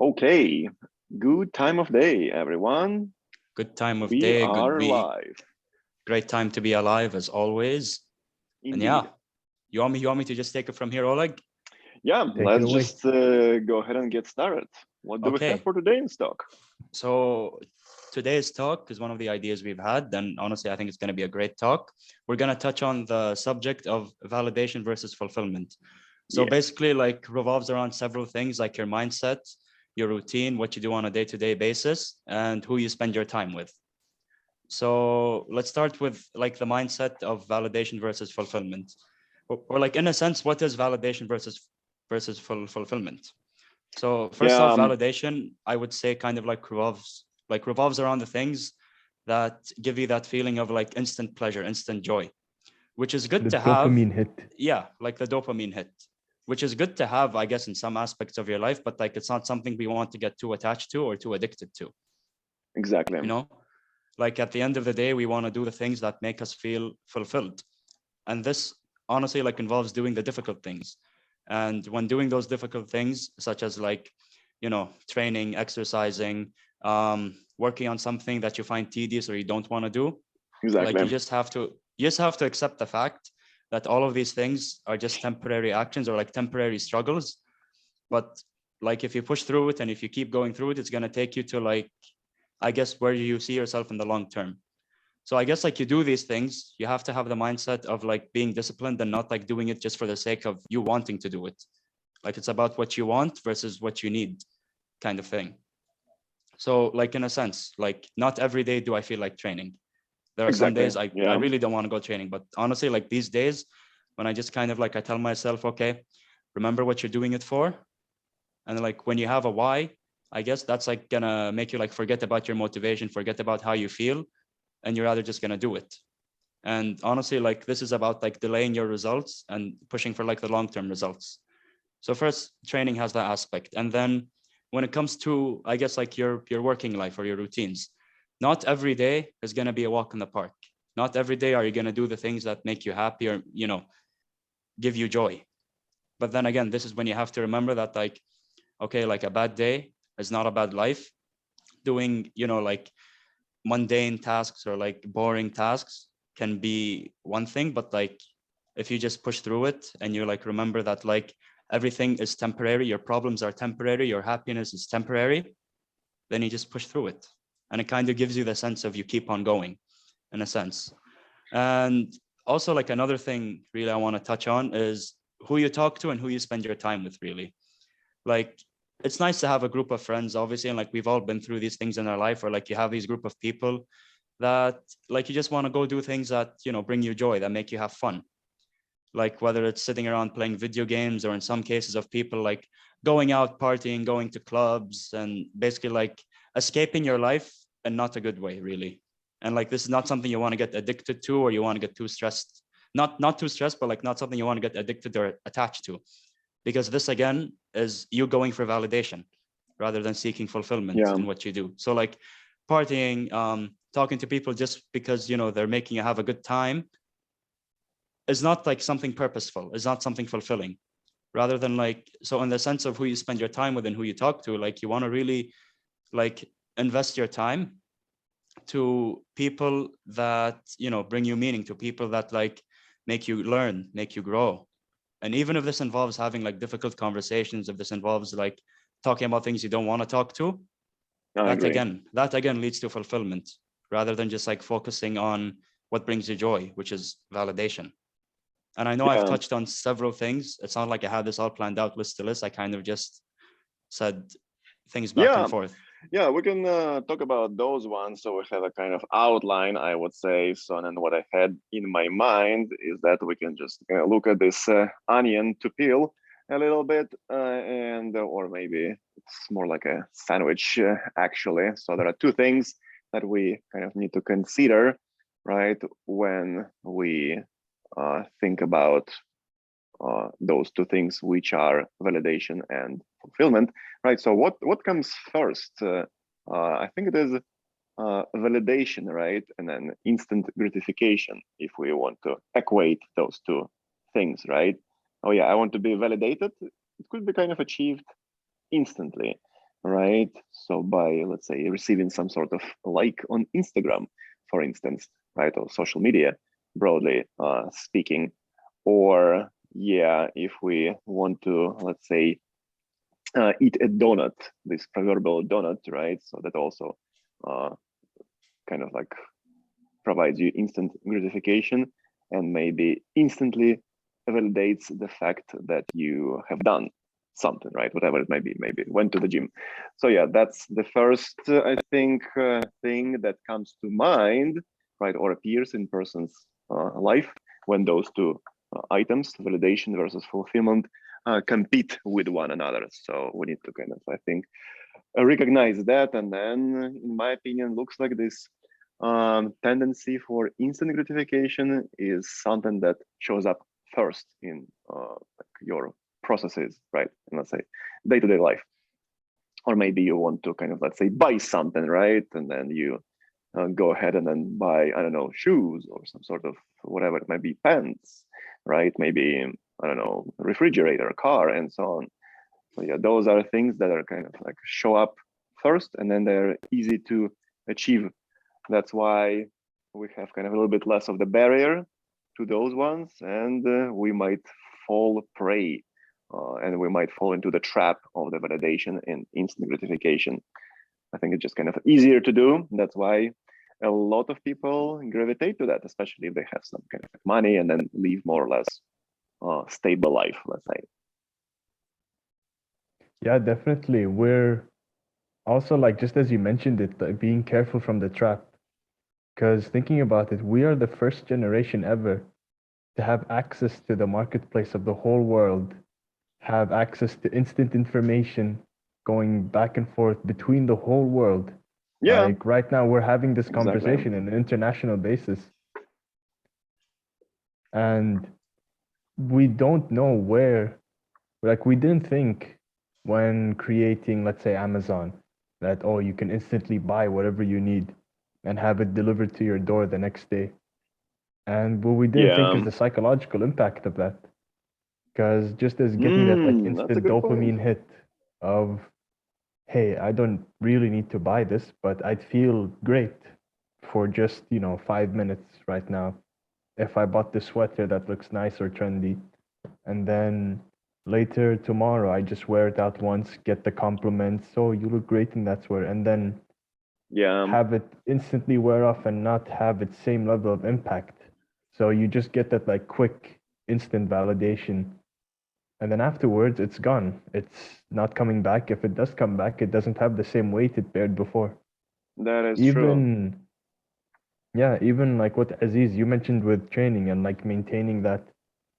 Okay, good time of day, everyone. Good time of We day, good are week. live. Great time to be alive as always. Indeed. And yeah, you want me to just take it from here, Oleg? Yeah, Take let's it away. just go ahead and get started. What do we have Okay. for today in stock? So today's talk is one of the ideas we've had, and honestly, I think it's going to be a great talk. We're going to touch on the subject of validation versus fulfillment. So Yeah. basically, like, revolves around several things like your mindset, your routine, what you do on a day-to-day basis, and who you spend your time with. So let's start with like the mindset of validation versus fulfillment, or like in a sense, what is validation versus fulfillment? So first Yeah, off, validation, I would say, kind of like revolves around the things that give you that feeling of like instant pleasure, instant joy, which is good The to have. dopamine hit. Yeah, like the dopamine hit, which is good to have, I guess, in some aspects of your life, but like it's not something we want to get too attached to or too addicted to. exactly. You know, like at the end of the day, we want to do the things that make us feel fulfilled. And this honestly like involves doing the difficult things. And when doing those difficult things, such as like, training, exercising, working on something that you find tedious or you don't want to do, like Exactly. you just have to accept the fact that all of these things are just temporary actions or like temporary struggles. But like if you push through it and if you keep going through it, it's going to take you to like, I guess, where you see yourself in the long term. So I guess like you do these things, you have to have the mindset of like being disciplined and not like doing it just for the sake of you wanting to do it. Like it's about what you want versus what you need, kind of thing. So like in a sense, like not every day do I feel like training. There are some Exactly. days I Yeah. really don't want to go training, but honestly, like these days when I just kind of like I tell myself, okay, remember what you're doing it for. And like when you have a why, I guess that's like gonna make you like forget about your motivation, forget about how you feel, and you're rather just gonna do it. And honestly, like this is about like delaying your results and pushing for like the long-term results. So first, training has that aspect. And then when it comes to, I guess, like your working life or your routines, not every day is gonna be a walk in the park. Not every day are you gonna do the things that make you happy or, give you joy. But then again, this is when you have to remember that like, okay, like a bad day is not a bad life. Doing, like mundane tasks or like boring tasks can be one thing, but like if you just push through it and you like remember that like everything is temporary, your problems are temporary, your happiness is temporary, then you just push through it. And it kind of gives you the sense of you keep on going in a sense. And also like another thing really I want to touch on is who you talk to and who you spend your time with really. Like it's nice to have a group of friends, obviously, and like we've all been through these things in our life, or like you have these group of people that like you just want to go do things that bring you joy, that make you have fun, like whether it's sitting around playing video games or in some cases of people like going out partying, going to clubs and basically like escaping your life in not a good way really. And like this is not something you want to get addicted to or you want to get too stressed, not too stressed, but like not something you want to get addicted or attached to, because this again is you going for validation rather than seeking fulfillment Yeah. in what you do. So like partying, talking to people just because they're making you have a good time is not like something purposeful, is not something fulfilling. Rather than like, so in the sense of who you spend your time with and who you talk to, like you want to really like invest your time to people that bring you meaning, to people that like make you learn, make you grow. And even if this involves having like difficult conversations, if this involves like talking about things you don't want to talk to, I agree. that again leads to fulfillment rather than just like focusing on what brings you joy, which is validation. And I know I've Yeah. touched on several things. It's not like I had this all planned out list to list. I kind of just said things back and forth. Yeah, we can talk about those ones. So we have a kind of outline, I would say. So and then what I had in my mind is that we can just look at this onion to peel a little bit, and or maybe it's more like a sandwich actually. So there are two things that we kind of need to consider, right, when we think about those two things, which are validation and fulfillment, right? So what comes first? I think it is validation, right? And then instant gratification, if we want to equate those two things, right? Oh yeah, I want to be validated. It could be kind of achieved instantly. right? So by, let's say, receiving some sort of like on Instagram, for instance, right, or social media, broadly speaking, or yeah, if we want to, let's say, eat a donut, this proverbial donut, right? So that also kind of like provides you instant gratification and maybe instantly validates the fact that you have done something, right? Whatever it may be, maybe went to the gym. So yeah, that's the first, I think, thing that comes to mind, right? Or appears in person's life when those two items, validation versus fulfillment, compete with one another. So we need to kind of, I think, recognize that. And then, in my opinion, looks like this tendency for instant gratification is something that shows up first in like your processes, right? And let's say day-to-day life. Or maybe you want to kind of, let's say, buy something, right? And then you go ahead and then buy, I don't know, shoes or some sort of whatever it might be, pants, right? Maybe, I don't know, refrigerator, car, and so on. So yeah, those are things that are kind of like show up first, and then they're easy to achieve. That's why we have kind of a little bit less of the barrier to those ones, and we might fall prey, and we might fall into the trap of the validation and instant gratification. I think it's just kind of easier to do. That's why a lot of people gravitate to that, especially if they have some kind of money and then live more or less stable life, let's say. Yeah, definitely. We're also, like, just as you mentioned it, like, being careful from the trap. Because thinking about it, we are the first generation ever to have access to the marketplace of the whole world, have access to instant information going back and forth between the whole world. Yeah, Like right now, we're having this exactly. conversation on an international basis. And we don't know where, like, we didn't think when creating, let's say, Amazon, that, oh, you can instantly buy whatever you need and have it delivered to your door the next day. And what we didn't think is Yeah, the psychological impact of that. Because just as getting that like that's a instant good point. dopamine hit of, hey, I don't really need to buy this, but I'd feel great for just, 5 minutes right now if I bought this sweater that looks nice or trendy. And then later tomorrow, I just wear it out once, get the compliments. Oh, you look great in that sweater. And then Yeah, have it instantly wear off and not have its same level of impact. So you just get that like quick, instant validation. And then afterwards, it's gone. It's not coming back. If it does come back, it doesn't have the same weight it bared before. that is true. Even, yeah, even like what Aziz, you mentioned with training and like maintaining that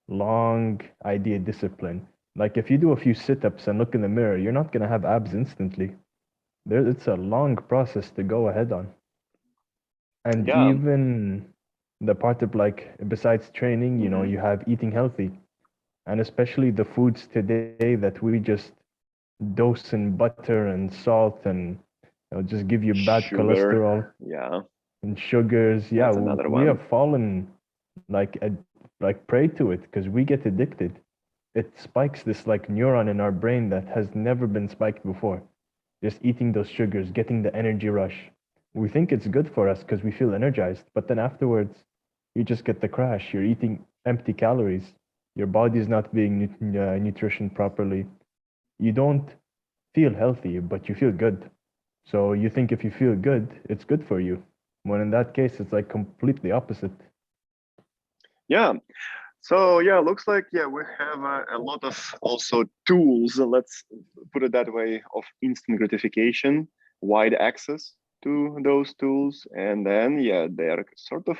long idea discipline. Like if you do a few sit-ups and look in the mirror, you're not gonna have abs instantly. It's a long process to go ahead on. And Yeah, even the part of like besides training, hmm you have eating healthy. And especially the foods today that we just dose in butter and salt and just give you bad sugar. cholesterol Yeah, and sugars. Yeah, that's another we one. have fallen like like prey to it because we get addicted. It spikes this like neuron in our brain that has never been spiked before. Just eating those sugars, getting the energy rush. We think it's good for us because we feel energized, but then afterwards, you just get the crash. You're eating empty calories. Your body's not being nutritioned properly. You don't feel healthy, but you feel good. So you think if you feel good, it's good for you. When in that case, it's like completely opposite. Yeah. So yeah, looks like yeah we have a lot of also tools. Let's put it that way, of instant gratification, wide access to those tools, and then yeah they're sort of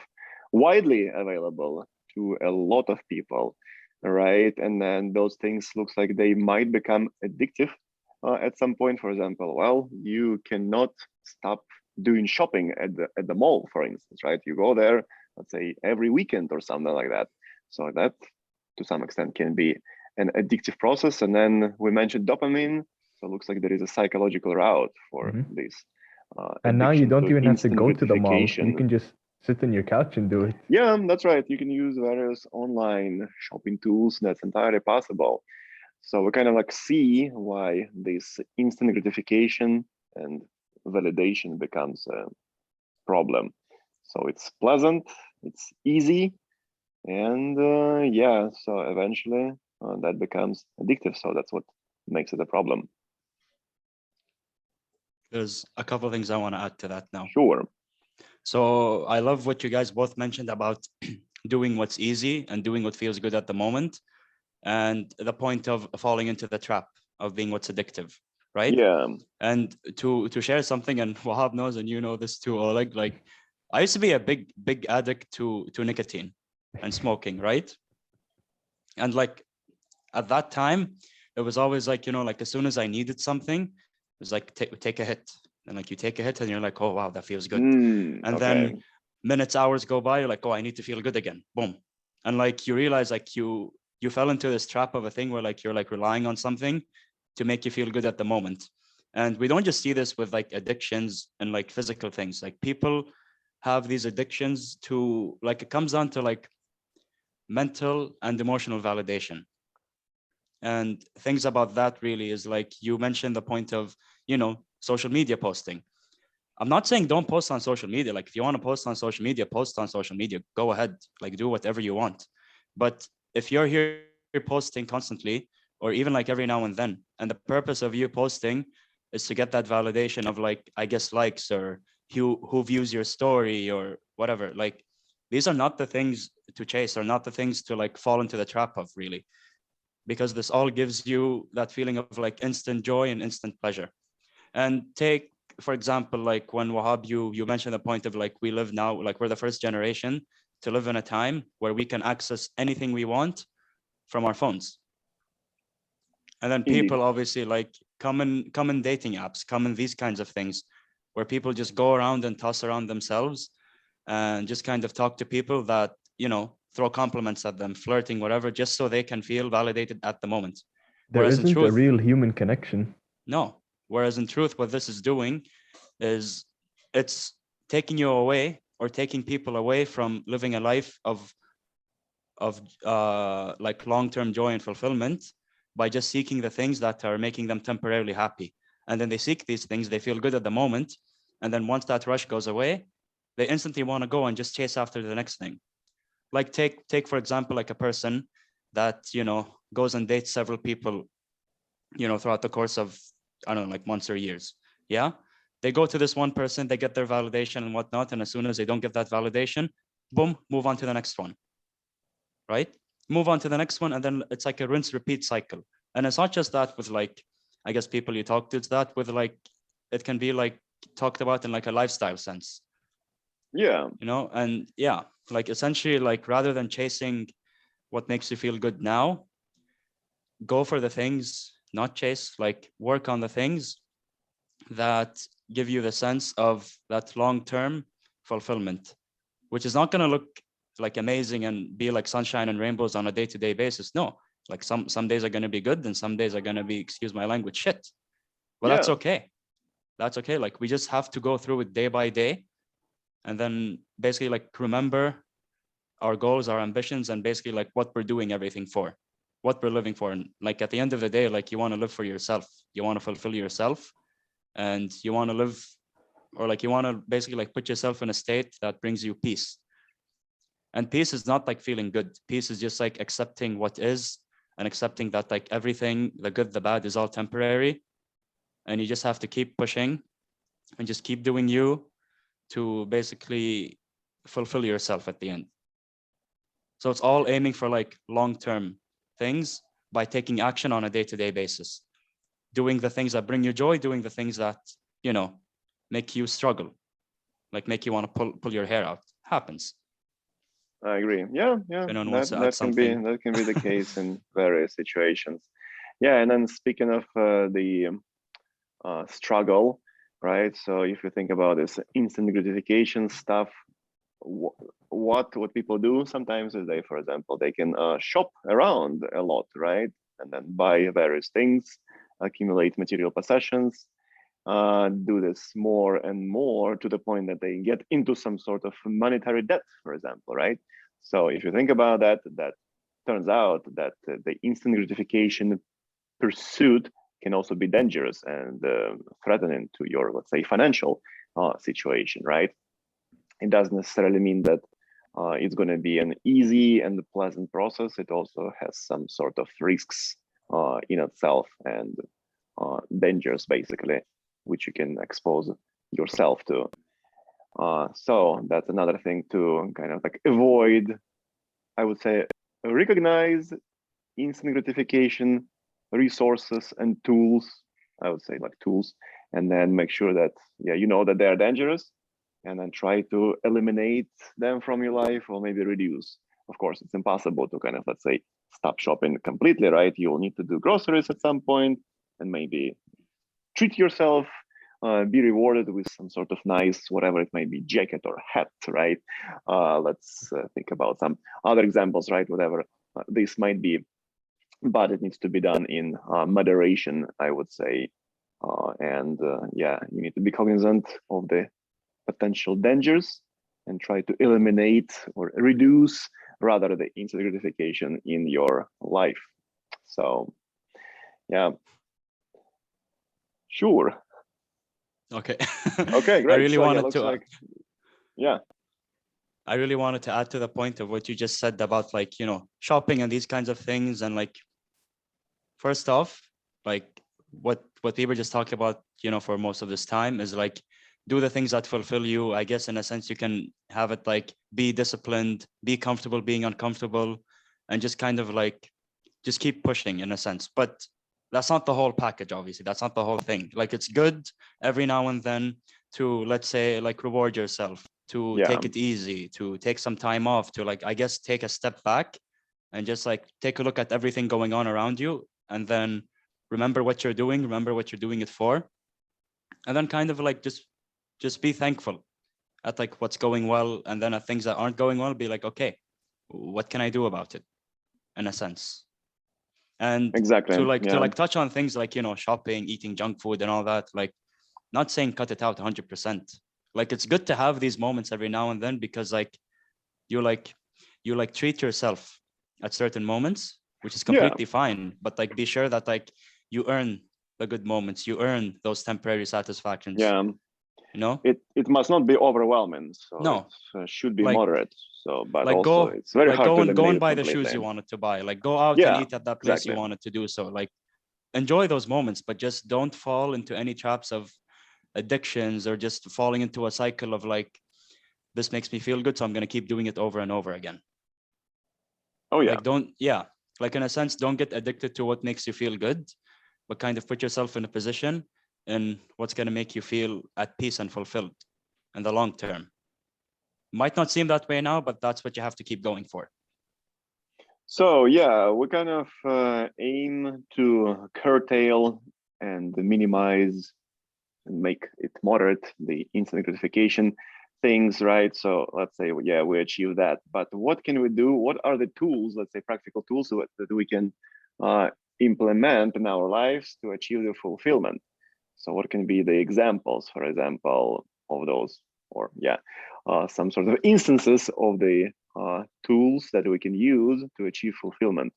widely available to a lot of people, right? And then those things looks like they might become addictive at some point. For example, well, you cannot stop doing shopping at the mall, for instance, right? You go there, let's say every weekend or something like that. So that to some extent can be an addictive process. And then we mentioned dopamine. So it looks like there is a psychological route for Hmm. this And now you addiction don't to even have to instant go to the mall. You gratification. can just sit on your couch and do it. Yeah, that's right. You can use various online shopping tools. That's entirely possible. So we kind of like see why this instant gratification and validation becomes a problem. So it's pleasant, it's easy, and yeah, so eventually that becomes addictive. So that's what makes it a problem. There's a couple of things I want to add to that now. Sure. So I love what you guys both mentioned about doing what's easy and doing what feels good at the moment, and the point of falling into the trap of being what's addictive, right? Yeah. And to share something, and Wahab knows, and you know this too, Oleg, like I used to be a big addict to nicotine and smoking, right? And like at that time, it was always like, like as soon as I needed something, it was like take a hit. And like you take a hit and you're like, oh wow, that feels good. And Okay. then minutes, hours go by, you're like, oh, I need to feel good again. Boom. And like you realize like you fell into this trap of a thing where like you're like relying on something to make you feel good at the moment. And we don't just see this with like addictions and like physical things. Like people have these addictions to, like, it comes down to like mental and emotional validation. And things about that really is like you mentioned the point of, social media posting. I'm not saying don't post on social media. Like if you want to post on social media, post on social media, go ahead, like do whatever you want. But if you're here posting constantly, or even like every now and then, and the purpose of you posting is to get that validation of like, I guess, likes, or who views your story or whatever, like these are not the things to chase, or not the things to like fall into the trap of, really, because this all gives you that feeling of like instant joy and instant pleasure. And take, for example, like when Wahab, you mentioned the point of like we live now, like we're the first generation to live in a time where we can access anything we want from our phones. And then people Indeed. obviously like common dating apps, common these kinds of things, where people just go around and toss around themselves and just kind of talk to people that, throw compliments at them, flirting, whatever, just so they can feel validated at the moment. There Whereas in isn't a truth, real human connection. no. Whereas in truth, what this is doing is it's taking you away, or taking people away from living a life of like long-term joy and fulfillment, by just seeking the things that are making them temporarily happy. And then they seek these things, they feel good at the moment, and then once that rush goes away, they instantly want to go and just chase after the next thing. Like take for example, like a person that goes and dates several people throughout the course of, I don't know, like months or years. Yeah, they go to this one person, they get their validation and whatnot, and as soon as they don't get that validation, boom, move on to the next one, right? Move on to the next one, and then it's like a rinse repeat cycle. And it's not just that with like, I guess, people you talk to, it's that with like, it can be like talked about in like a lifestyle sense. Yeah. And yeah, like essentially, like rather than chasing what makes you feel good now, go for the things, not chase, like work on the things that give you the sense of that long-term fulfillment, which is not going to look like amazing and be like sunshine and rainbows on a day-to-day basis. No, like some days are going to be good, and some days are going to be, excuse my language, shit. But Yeah. that's okay. That's okay. Like we just have to go through it day by day, and then basically like remember our goals, our ambitions, and basically like what we're doing everything for, what we're living for. And like at the end of the day, like you want to live for yourself, you want to fulfill yourself, and you want to live, or like you want to basically like put yourself in a state that brings you peace. And peace is not like feeling good. Peace is just like accepting what is, and accepting that like everything, the good, the bad, is all temporary. And you just have to keep pushing and just keep doing you to basically fulfill yourself at the end. So it's all aiming for like long-term things by taking action on a day-to-day basis, doing the things that bring you joy, doing the things that, make you struggle, like make you want to pull your hair out. Happens. I agree. Yeah. Anyone wants to add That something? can be the case in various situations. Yeah. And then speaking of the struggle, right? So if you think about this instant gratification stuff, what people do sometimes is they, for example, they can shop around a lot, right? And then buy various things, accumulate material possessions, do this more and more to the point that they get into some sort of monetary debt, for example, right? So if you think about that, that turns out that the instant gratification pursuit can also be dangerous and threatening to your, let's say, financial situation, right? It doesn't necessarily mean that it's going to be an easy and pleasant process. It also has some sort of risks in itself and dangers, basically, which you can expose yourself to. So that's another thing to kind of like avoid. I would say recognize instant gratification resources and tools. I would say like tools, and then make sure that you know that they are dangerous, and then try to eliminate them from your life or maybe reduce. Of course, it's impossible to kind of, let's say, stop shopping completely, right? You'll need to do groceries at some point and maybe treat yourself, be rewarded with some sort of nice, whatever it may be, jacket or hat, right? Let's think about some other examples, right? Whatever this might be, but it needs to be done in moderation, I would say. And you need to be cognizant of the potential dangers and try to eliminate or reduce rather the instant gratification in your life. So yeah, sure. Okay. Okay, great. I really so, wanted to like, yeah. I really wanted to add to the point of what you just said about, like, you know, shopping and these kinds of things. And like, first off, like what we were just talking about, you know, for most of this time is like, do the things that fulfill you. I guess in a sense you can have it like be disciplined, be comfortable being uncomfortable, and just kind of like just keep pushing in a sense. But that's not the whole package, obviously. That's not the whole thing. Like, it's good every now and then to, let's say, like reward yourself, to take it easy, to take some time off, to like, I guess, take a step back and just like take a look at everything going on around you, and then remember what you're doing, remember what you're doing it for, and then kind of like just be thankful at like what's going well, and then at things that aren't going well, be like, okay, what can I do about it, in a sense. And exactly. to like touch on things like, you know, shopping, eating junk food and all that, like, not saying cut it out 100%. Like, it's good to have these moments every now and then, because like you treat yourself at certain moments, which is completely fine. But like, be sure that like you earn the good moments, you earn those temporary satisfactions. Yeah. You know, it must not be overwhelming. So no, it should be like, moderate. So, but like also it's very hard to eliminate go and it buy the completely. shoes you wanted to buy. Like, go out and eat at that place you wanted to do. So like, enjoy those moments, but just don't fall into any traps of addictions, or just falling into a cycle of like, this makes me feel good, so I'm going to keep doing it over and over again. Oh yeah. Like, like, in a sense, don't get addicted to what makes you feel good, but kind of put yourself in a position in what's going to make you feel at peace and fulfilled in the long term. Might not seem that way now, but that's what you have to keep going for. So yeah, we kind of aim to curtail and minimize and make it moderate, the instant gratification things, right? So let's say, we achieve that, but what can we do? What are the tools, let's say practical tools that we can implement in our lives to achieve the fulfillment? So what can be the examples, for example, of those, or some sort of instances of the tools that we can use to achieve fulfillment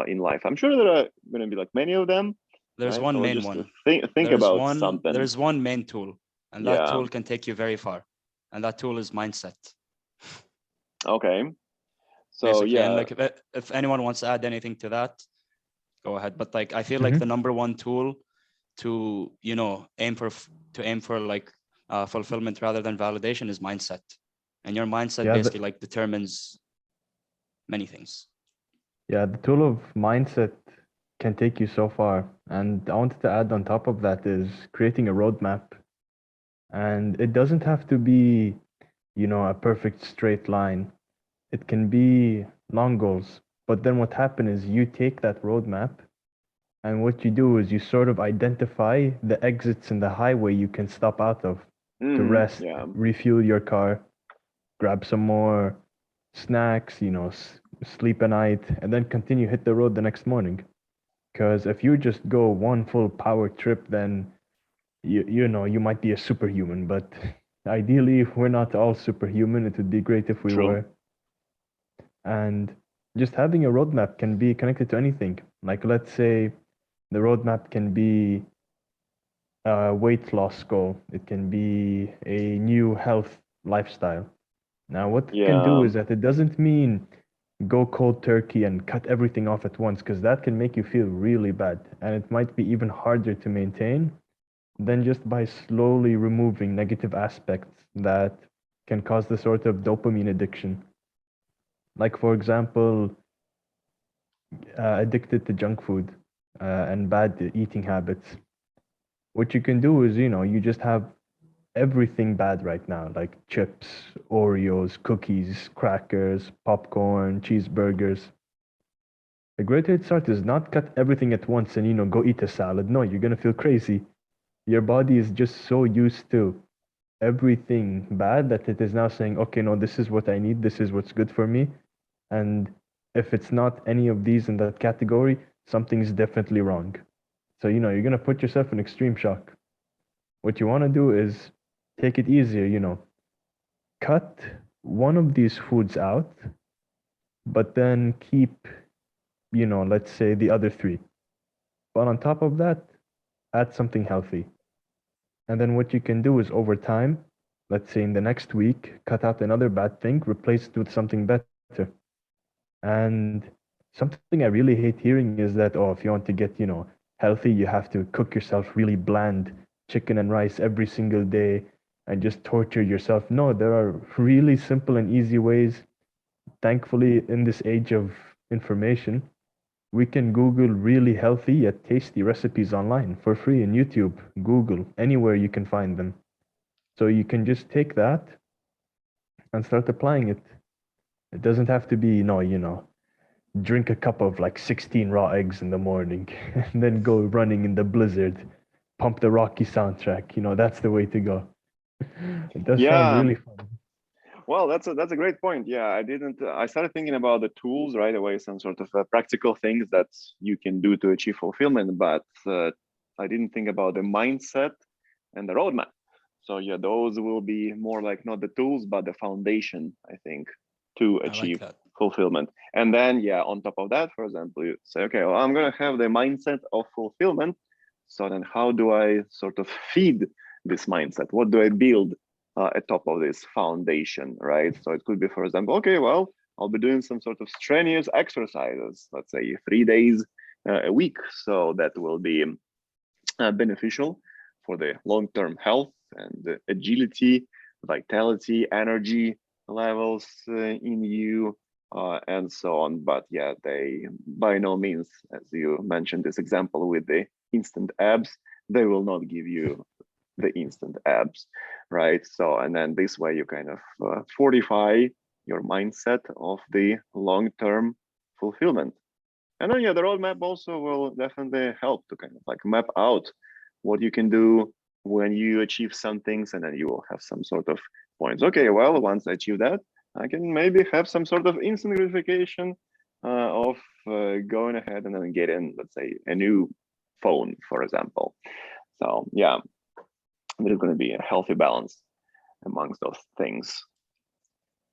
in life? I'm sure there are going to be like many of them. There's right? one So main just one. Think about something. There's one main tool, and that tool can take you very far. And that tool is mindset. Okay. So basically, and like, if anyone wants to add anything to that, go ahead. But like, I feel like the number one tool to, you know, aim for like fulfillment rather than validation is mindset. And your mindset basically like determines many things. Yeah, the tool of mindset can take you so far. And I wanted to add on top of that is creating a roadmap. And it doesn't have to be, you know, a perfect straight line. It can be long goals. But then what happens is you take that roadmap, and what you do is you sort of identify the exits in the highway you can stop out of to rest, refuel your car, grab some more snacks, you know, sleep a night, and then continue hit the road the next morning. Because if you just go one full power trip, then you know, you might be a superhuman, but ideally, if we're not all superhuman, it would be great if we were. And just having a roadmap can be connected to anything. Like, let's say The roadmap can be a weight loss goal. It can be a new health lifestyle. Now, what it can do Yeah, is that it doesn't mean go cold turkey and cut everything off at once, because that can make you feel really bad. And it might be even harder to maintain than just by slowly removing negative aspects that can cause the sort of dopamine addiction. Like, for example, addicted to junk food and bad eating habits. What you can do is, you just have everything bad right now, like chips, Oreos, cookies, crackers, popcorn, cheeseburgers. A great way to start is not cut everything at once and, go eat a salad. No, you're gonna feel crazy. Your body is just so used to everything bad that it is now saying, okay, no, this is what I need, this is what's good for me. And if it's not any of these in that category, something's definitely wrong. So, you're gonna put yourself in extreme shock. What you wanna do is take it easier, cut one of these foods out, but then keep, let's say the other three. But on top of that, add something healthy. And then what you can do is over time, let's say in the next week, cut out another bad thing, replace it with something better. And something I really hate hearing is that, oh, if you want to get, healthy, you have to cook yourself really bland chicken and rice every single day and just torture yourself. No, there are really simple and easy ways. Thankfully, in this age of information, we can Google really healthy yet tasty recipes online for free in YouTube, Google, anywhere you can find them. So you can just take that and start applying it. It doesn't have to be, no, drink a cup of like 16 raw eggs in the morning and then go running in the blizzard, pump the Rocky soundtrack. That's the way to go. It does sound yeah. really fun. Well, that's a great point. Yeah, I didn't. I started thinking about the tools right away, some sort of practical things that you can do to achieve fulfillment, but I didn't think about the mindset and the roadmap. So yeah, those will be more like not the tools, but the foundation, I think, to I like achieve that. fulfillment. And then yeah, on top of that, for example, you say, okay, well, I'm gonna have the mindset of fulfillment. So then, how do I sort of feed this mindset? What do I build atop of this foundation, right? So it could be, for example, okay, well, I'll be doing some sort of strenuous exercises, let's say 3 days a week. So that will be beneficial for the long-term health and agility, vitality, energy levels in you, and so on. But yeah, they by no means, as you mentioned this example with the instant abs, they will not give you the instant abs, right? So, and then this way you kind of fortify your mindset of the long-term fulfillment. And then, yeah, the roadmap also will definitely help to kind of like map out what you can do when you achieve some things, and then you will have some sort of points. Okay, well, once I achieve that, I can maybe have some sort of instant gratification of going ahead and then getting, let's say, a new phone, for example. So, yeah, there's going to be a healthy balance amongst those things.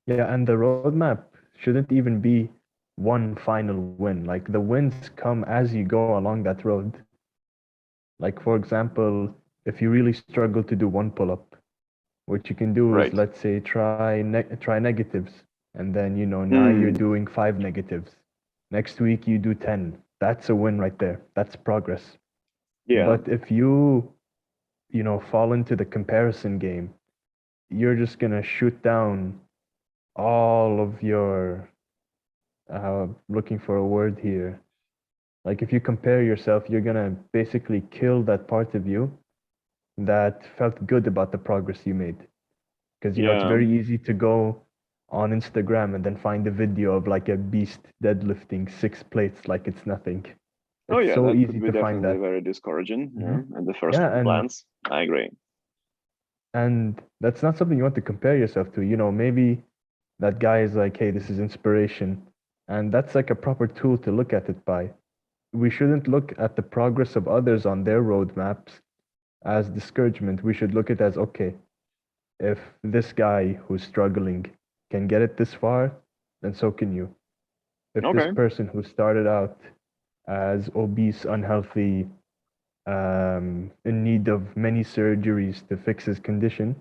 Yeah, and the roadmap shouldn't even be one final win. Like the wins come as you go along that road. Like, for example, if you really struggle to do one pull up, what you can do is, Right. let's say, try negatives, and then now you're Mm, doing 5 negatives. Next week you do 10. That's a win right there. That's progress. yeah. But if you fall into the comparison game, you're just gonna shoot down all of your looking for a word here. Like if you compare yourself, you're gonna basically kill that part of you that felt good about the progress you made. Because it's Yeah. very easy to go on Instagram and then find a video of like a beast deadlifting 6 plates like it's nothing. Oh, It's yeah, so that could easy be to find definitely that. very discouraging. Hmm. Yeah, at the first Yeah, glance. I agree. and that's not something you want to compare yourself to. Maybe that guy is like, hey, this is inspiration, and that's like a proper tool to look at it by. We shouldn't look at the progress of others on their roadmaps as discouragement. We should look at it as, okay, if this guy who's struggling can get it this far, then so can you. If this Okay. person who started out as obese, unhealthy, in need of many surgeries to fix his condition,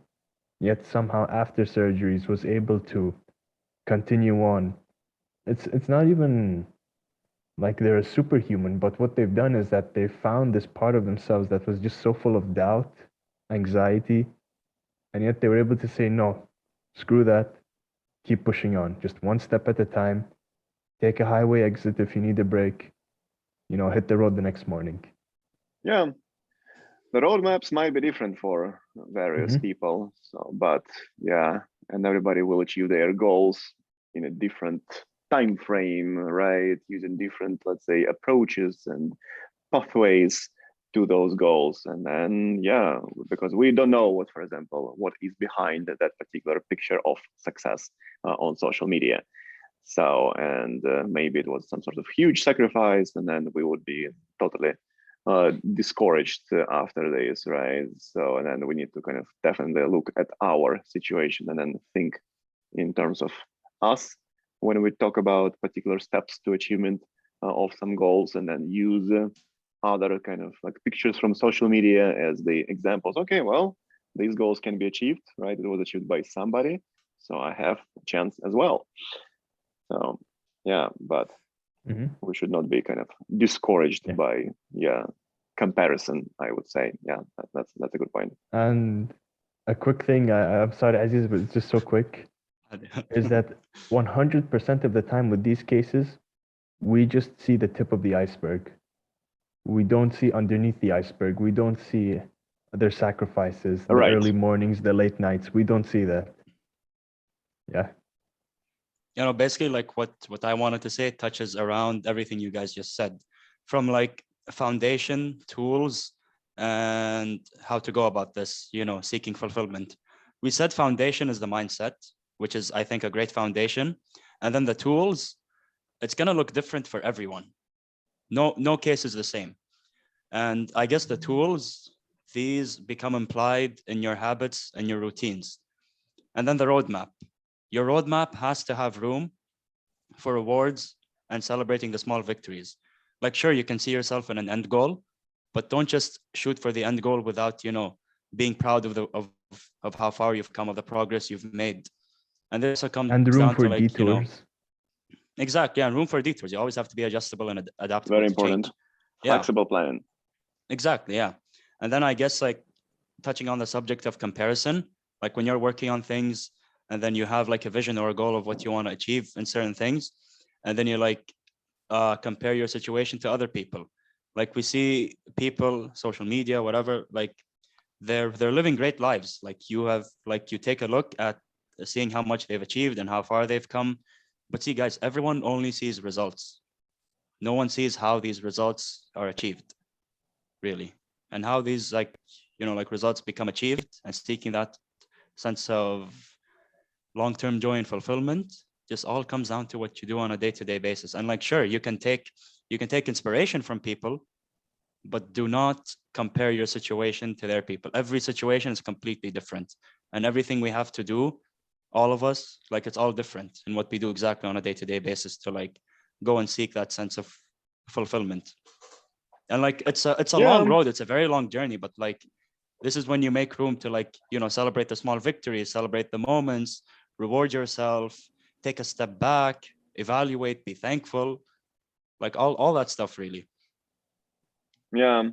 yet somehow after surgeries was able to continue on. It's not even like they're a superhuman, but what they've done is that they found this part of themselves that was just so full of doubt, anxiety, and yet they were able to say, no, screw that, keep pushing on, just one step at a time, take a highway exit if you need a break, hit the road the next morning. Yeah, the roadmaps might be different for various Mhm. people. So, but yeah, and everybody will achieve their goals in a different time frame, right? Using different, let's say, approaches and pathways to those goals. And then, yeah, because we don't know what, for example, what is behind that particular picture of success on social media. So, and maybe it was some sort of huge sacrifice, and then we would be totally discouraged after this, right? So, and then we need to kind of definitely look at our situation and then think in terms of us when we talk about particular steps to achievement of some goals, and then use other kind of like pictures from social media as the examples. Okay, well, these goals can be achieved, right? It was achieved by somebody, so I have a chance as well. So yeah, but we should not be kind of discouraged by comparison, I would say. Yeah, that's a good point. And a quick thing, I'm sorry, Aziz, but it's just so quick, is that 100% of the time with these cases, we just see the tip of the iceberg. We don't see underneath the iceberg. We don't see their sacrifices, the Right. early mornings, the late nights. We don't see that. Yeah. Basically like what I wanted to say touches around everything you guys just said, from like foundation, tools, and how to go about this, seeking fulfillment. We said foundation is the mindset, which is, I think, a great foundation. And then the tools, it's going to look different for everyone. No case is the same. And I guess the tools, these become implied in your habits and your routines. And then the roadmap. Your roadmap has to have room for rewards and celebrating the small victories. Like, sure, you can see yourself in an end goal, but don't just shoot for the end goal without, being proud of how far you've come, of the progress you've made. And this comes And room down for to like, detours. Exactly, and room for detours. You always have to be adjustable and adaptable. Very to important. change. Flexible plan. Exactly, yeah. And then I guess like touching on the subject of comparison, like when you're working on things and then you have like a vision or a goal of what you want to achieve in certain things, and then you like compare your situation to other people. Like we see people, social media, whatever, like they're living great lives. Like you take a look at seeing how much they've achieved and how far they've come. But see, guys, everyone only sees results. No one sees how these results are achieved, really, and how these like results become achieved, and seeking that sense of long-term joy and fulfillment just all comes down to what you do on a day-to-day basis. And like, sure, you can take inspiration from people, but do not compare your situation to their people. Every situation is completely different, and everything we have to do, all of us, like it's all different in what we do exactly on a day-to-day basis to like go and seek that sense of fulfillment. And like it's a long road, it's a very long journey, but like this is when you make room to like celebrate the small victories, celebrate the moments, reward yourself, take a step back, evaluate, be thankful, like all that stuff, really. Yeah.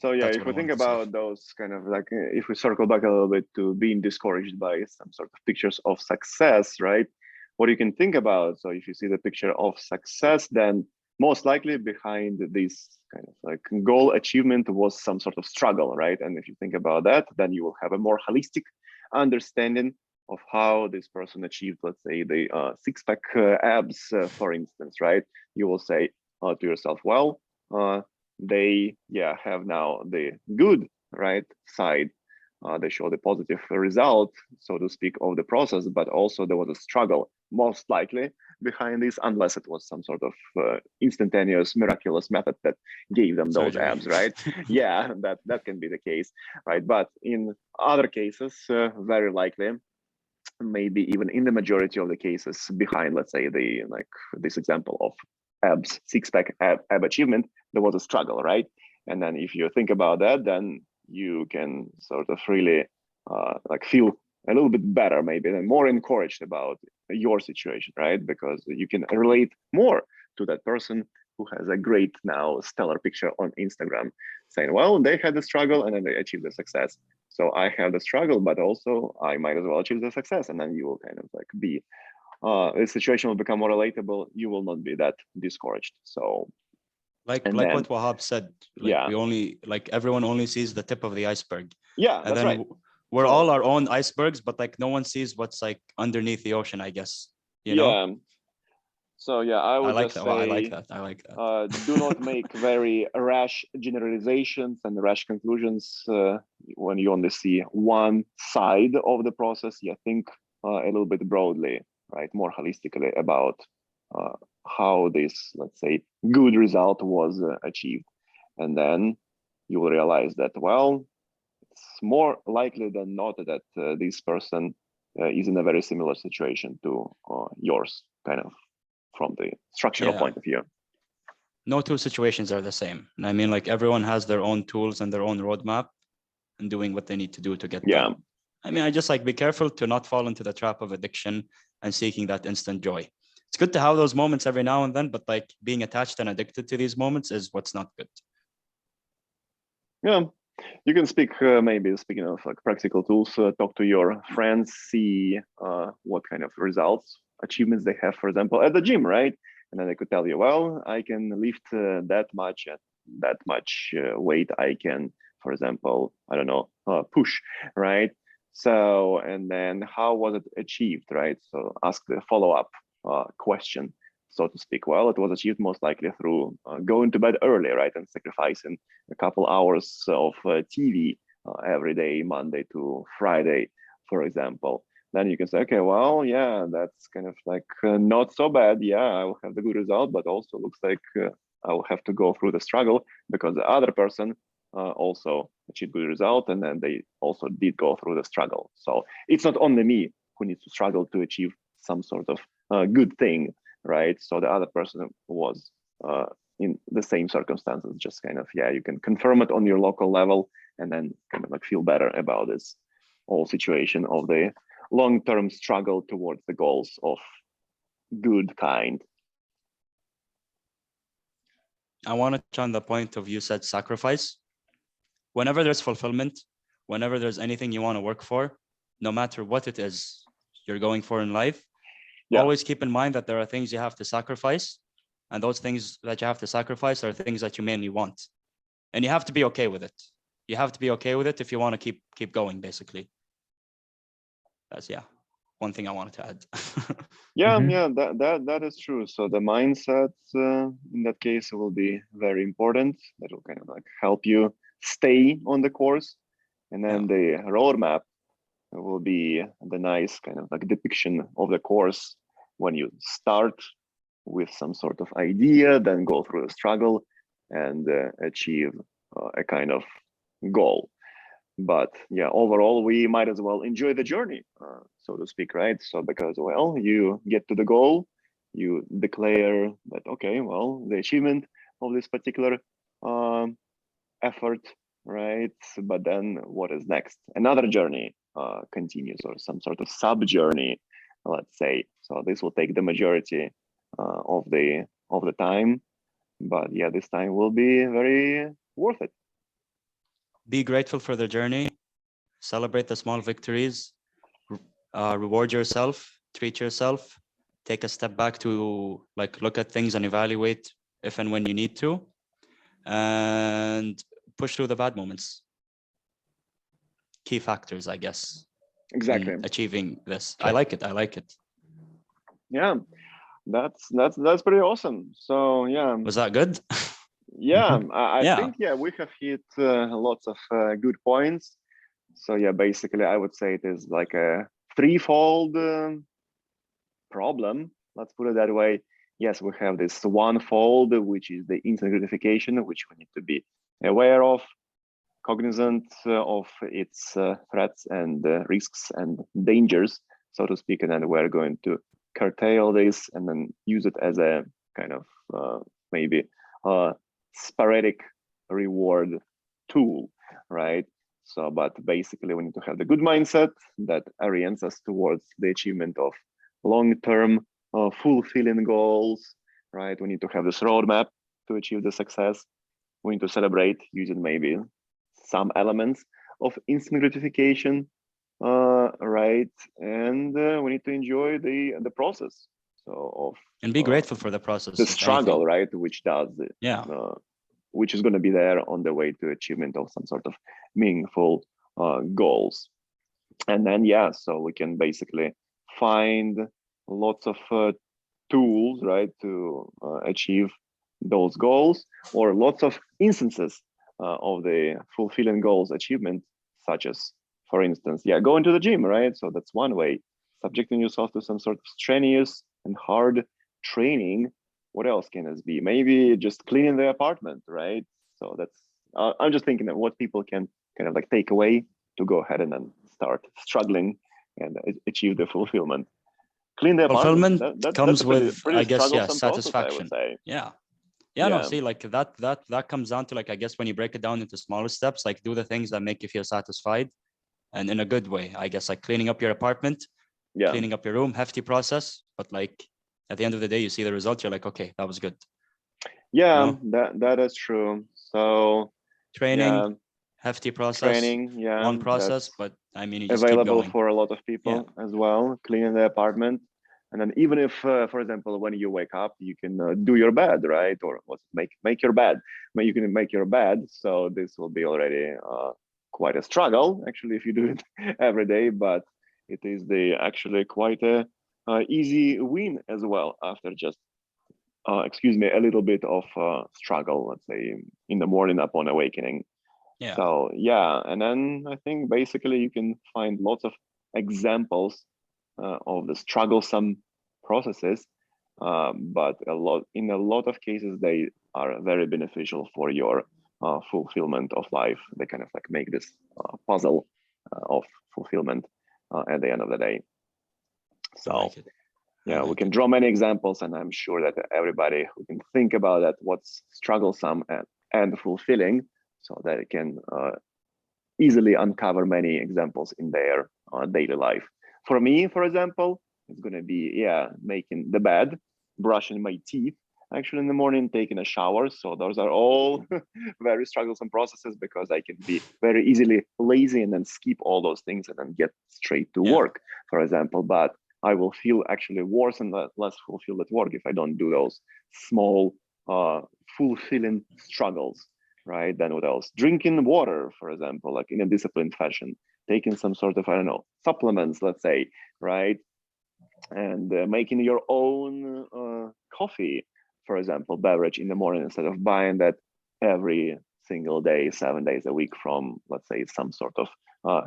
So yeah, that's if we think about those kind of like, if we circle back a little bit to being discouraged by some sort of pictures of success, right? What you can think about. So if you see the picture of success, then most likely behind this kind of like goal achievement was some sort of struggle, right? And if you think about that, then you will have a more holistic understanding of how this person achieved, let's say, the six-pack abs, for instance, right? You will say to yourself, well, they have now the good side. They show the positive result, so to speak, of the process, but also there was a struggle most likely behind this, unless it was some sort of instantaneous miraculous method that gave them those abs, right? Yeah, that can be the case, right? But in other cases, very likely, maybe even in the majority of the cases behind, let's say, the like this example of abs, six-pack ab achievement, there was a struggle, right? And then if you think about that, then you can sort of really like feel a little bit better, maybe, and more encouraged about your situation, right? Because you can relate more to that person who has a great now stellar picture on Instagram saying, well, they had the struggle and then they achieved the success. So I have the struggle, but also I might as well achieve the success. And then you will kind of like be, the situation will become more relatable. You will not be that discouraged. So like then, what Wahab said, like yeah, we only, like everyone only sees the tip of the iceberg. yeah, And that's then right. we're So, all our own icebergs, but like no one sees what's like underneath the ocean, I guess, you know? yeah. So yeah, I would like just that. say, Well, I like that. I like that. do not make very rash generalizations and rash conclusions when you only see one side of the process. Yeah, think a little bit broadly, right, more holistically about how this, let's say, good result was achieved. And then you will realize that, well, it's more likely than not that this person is in a very similar situation to yours, kind of from the structural Yeah. point of view. No two situations are the same. And I mean, like everyone has their own tools and their own roadmap and doing what they need to do to get Yeah. done. I mean, I just like be careful to not fall into the trap of addiction and seeking that instant joy. It's good to have those moments every now and then, but like being attached and addicted to these moments is what's not good. Yeah, you can speak, maybe speaking of like practical tools, talk to your friends, see what kind of results, achievements they have, for example, at the gym, right? And then they could tell you, well, I can lift that much and that much weight. I can, for example, I don't know, push, right? So, and then how was it achieved, right? So ask the follow-up question, so to speak. Well, it was achieved most likely through going to bed early, right? And sacrificing a couple hours of TV every day, Monday to Friday, for example. Then you can say, okay, well, yeah, that's kind of like not so bad. Yeah, I will have the good result, but also looks like I will have to go through the struggle because the other person also achieved good result, and then they also did go through the struggle. So it's not only me who needs to struggle to achieve some sort of good thing, right? So the other person was in the same circumstances, just kind of, yeah, you can confirm it on your local level and then kind of like feel better about this whole situation of the long-term struggle towards the goals of good kind. I want to touch on the point of, you said sacrifice. Whenever there's fulfillment, whenever there's anything you want to work for, no matter what it is you're going for in life, always keep in mind that there are things you have to sacrifice. And those things that you have to sacrifice are things that you mainly want. And you have to be okay with it. You have to be okay with it if you want to keep going, basically. That's, yeah, one thing I wanted to add. Yeah, that is true. So the mindset in that case will be very important. That will kind of like help you stay on the course. And then the roadmap will be the nice kind of like depiction of the course when you start with some sort of idea, then go through the struggle and achieve a kind of goal. But yeah, overall, we might as well enjoy the journey, so to speak, right? So because, well, you get to the goal, you declare that, okay, well, the achievement of this particular effort, right? But then what is next? Another journey continues, or some sort of sub journey, let's say. So this will take the majority of the time, but yeah, this time will be very worth it. Be grateful for the journey, celebrate the small victories, reward yourself, treat yourself, take a step back to like look at things and evaluate if and when you need to, and push through the bad moments. Key factors, I guess, exactly, in achieving this. I like it. I like it. Yeah, that's pretty awesome. So yeah, Was that good? Yeah, I Yeah. think, yeah, we have hit lots of good points. So yeah, basically, I would say it is like a threefold problem. Let's put it that way. Yes, we have this one fold, which is the instant gratification, which we need to be aware of, cognizant of its threats and risks and dangers, so to speak. And then we're going to curtail this and then use it as a kind of maybe sporadic reward tool, right? So, but basically we need to have the good mindset that orients us towards the achievement of long-term fulfilling goals, right? We need to have this roadmap to achieve the success. We need to celebrate using maybe some elements of instant gratification, right? And we need to enjoy the process. So and be grateful for the process, the struggle, right? Which does it, which is going to be there on the way to achievement of some sort of meaningful goals. And then so we can basically find lots of tools, right, to achieve those goals, or lots of instances of the fulfilling goals achievement, such as, for instance, going to the gym, right? So that's one way. Subjecting yourself to some sort of strenuous and hard training. What else can this be? Maybe just cleaning the apartment, right? So that's I'm just thinking of what people can kind of like take away to go ahead and then start struggling and achieve the fulfillment. Clean the apartment. Fulfillment comes with, I guess, Process, satisfaction. I would say. No, see, like that comes down to, like, I guess when you break it down into smaller steps, like do the things that make you feel satisfied, and in a good way, I guess, like cleaning up your apartment, cleaning up your room, hefty process, but like at the end of the day, you see the results, you're like, okay, that was good. That is true. So training, hefty process, long process, but I mean, you just available keep going. for a lot of people as well, cleaning the apartment. And then even if, for example, when you wake up, you can do your bed, right? Or make your bed. You can make your bed. So this will be already quite a struggle, actually, if you do it every day. But it is actually quite a easy win as well after just, a little bit of struggle, let's say, in the morning upon awakening. So and then I think basically you can find lots of examples of the strugglesome processes, but in a lot of cases they are very beneficial for your fulfillment of life. They kind of like make this puzzle of fulfillment at the end of the day. So we can draw many examples, and I'm sure that everybody who can think about that, what's strugglesome and fulfilling, so that it can easily uncover many examples in their daily life. For me, for example, it's going to be, making the bed, brushing my teeth, actually in the morning, taking a shower. So those are all very strugglesome processes, because I can be very easily lazy and then skip all those things and then get straight to work, for example. But I will feel actually worse and less fulfilled at work if I don't do those small, fulfilling struggles, right? Then what else? Drinking water, for example, like in a disciplined fashion, taking some sort of, I don't know, supplements, let's say, right? And making your own coffee, for example, beverage in the morning, instead of buying that every single day, 7 days a week from, let's say, some sort of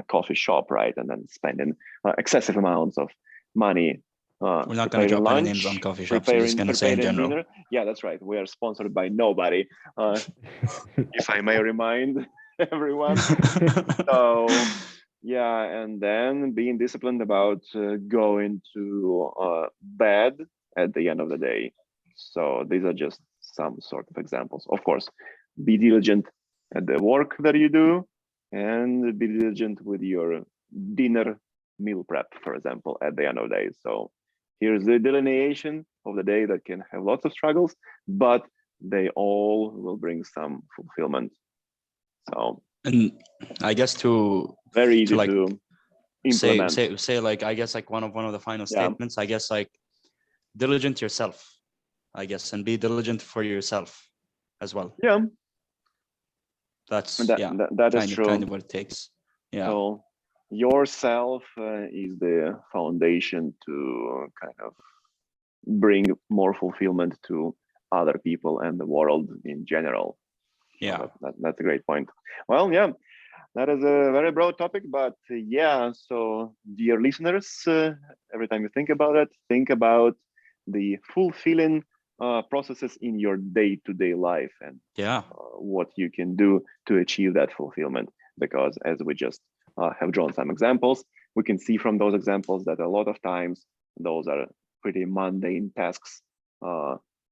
coffee shop, right? And then spending excessive amounts of money. We're not going to drop any names on coffee shops. We're just going to say in general. Dinner. Yeah, that's right. We are sponsored by nobody, if I may remind everyone. So, and then being disciplined about going to bed at the end of the day. So these are just some sort of examples. Of course, be diligent at the work that you do, and be diligent with your dinner meal prep, for example, at the end of the day. So here's the delineation of the day that can have lots of struggles, but they all will bring some fulfillment. So, and I guess very easy to implement. Say like, I guess like one of the final statements, I guess, like, diligent yourself, I guess, and be diligent for yourself as well. That is true. Kind of what it takes. So yourself is the foundation to kind of bring more fulfillment to other people and the world in general. So that's a great point. Well, that is a very broad topic, but so dear listeners, every time you think about it, think about the fulfilling processes in your day-to-day life, and what you can do to achieve that fulfillment. Because as we just have drawn some examples, we can see from those examples that a lot of times those are pretty mundane tasks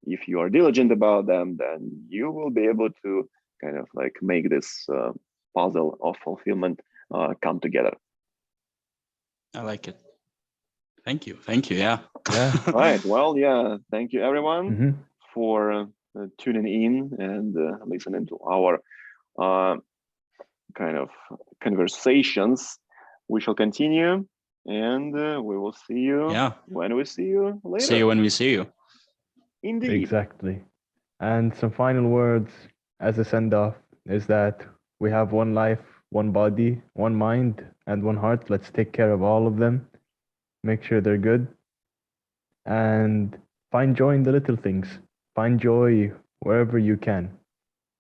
if you are diligent about them, then you will be able to kind of like make this puzzle of fulfillment come together. I like it. Thank you. Thank you. Yeah. Yeah. Right. Well, yeah. Thank you, everyone, Hmm. for tuning in and listening to our kind of conversations. We shall continue, and we will see you Yeah. when we see you later. See you when we see you. Indeed. Exactly. And some final words as a send off is that we have one life, one body, one mind, and one heart. Let's take care of all of them, make sure they're good, and find joy in the little things. Find joy wherever you can.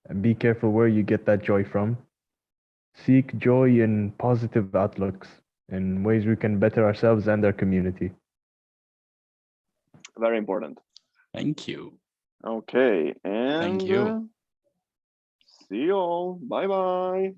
And be careful where you get that joy from. Seek joy in positive outlooks, in ways we can better ourselves and our community. Very important. Thank you. Okay, and Thank you. see you all. Bye bye.